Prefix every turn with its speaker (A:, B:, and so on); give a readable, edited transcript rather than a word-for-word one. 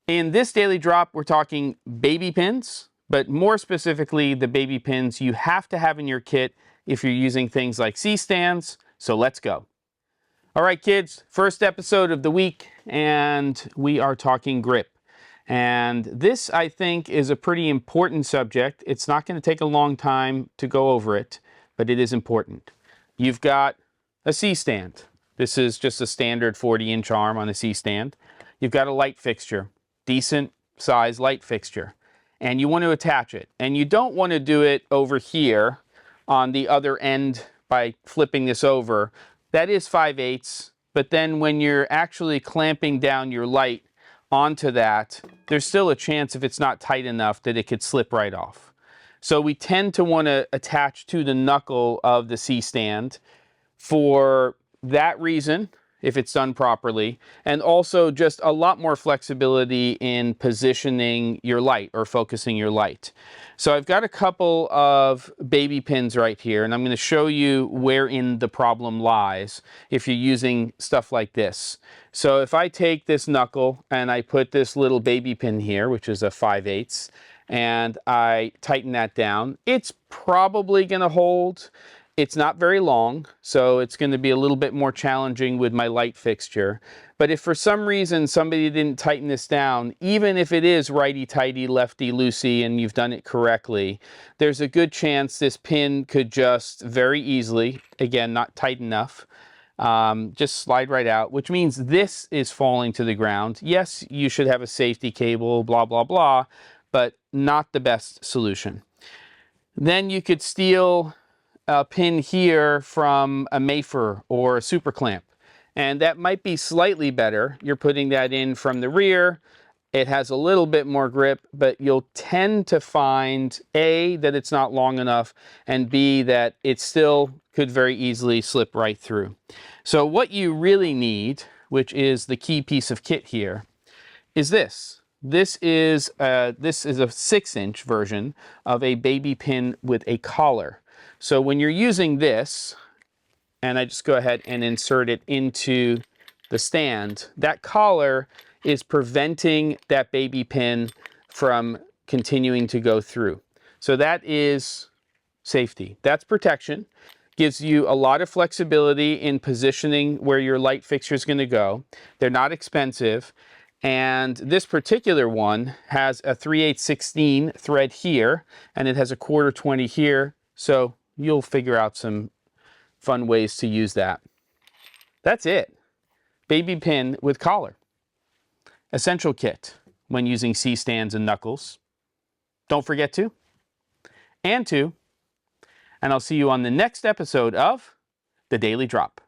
A: In this daily drop, we're talking baby pins, but more specifically, the baby pins you have to have in your kit if you're using things like C-stands. So let's go. All right, kids, first episode of the week, and we are talking grip. And this, I think, is a pretty important subject. It's not going to take a long time to go over it, but it is important. You've got a C-stand. This is just a standard 40-inch arm on a C-stand. You've got a light fixture. Decent size light fixture, and you want to attach it, and you don't want to do it over here on the other end by flipping this over. That is 5/8, but then when you're actually clamping down your light onto that, there's still a chance, if it's not tight enough, that it could slip right off. So we tend to want to attach to the knuckle of the C-stand for that reason, if it's done properly, and also just a lot more flexibility in positioning your light or focusing your light. So I've got a couple of baby pins right here, and I'm going to show you wherein the problem lies if you're using stuff like this. So if I take this knuckle and I put this little baby pin here, which is a 5/8, and I tighten that down, it's probably going to hold. It's not very long, so it's going to be a little bit more challenging with my light fixture. But if for some reason somebody didn't tighten this down, even if it is righty-tighty, lefty-loosey, and you've done it correctly, there's a good chance this pin could just very easily, again, not tight enough, just slide right out, which means this is falling to the ground. Yes, you should have a safety cable, blah, blah, blah, but not the best solution. Then you could steal a pin here from a Mayfer or a super clamp, and that might be slightly better. You're putting that in from the rear. It has a little bit more grip, but you'll tend to find A, that it's not long enough, and B, that it still could very easily slip right through. So what you really need, which is the key piece of kit here, is this. This is a 6-inch version of a baby pin with a collar. So when you're using this, and I just go ahead and insert it into the stand, that collar is preventing that baby pin from continuing to go through. So that is safety. That's protection. Gives you a lot of flexibility in positioning where your light fixture is going to go. They're not expensive. And this particular one has a 3/8/16 thread here, and it has a 1/4 here. So you'll figure out some fun ways to use that. That's it. Baby pin with collar. Essential kit when using C-stands and knuckles. Don't forget to. And I'll see you on the next episode of The Daily Drop.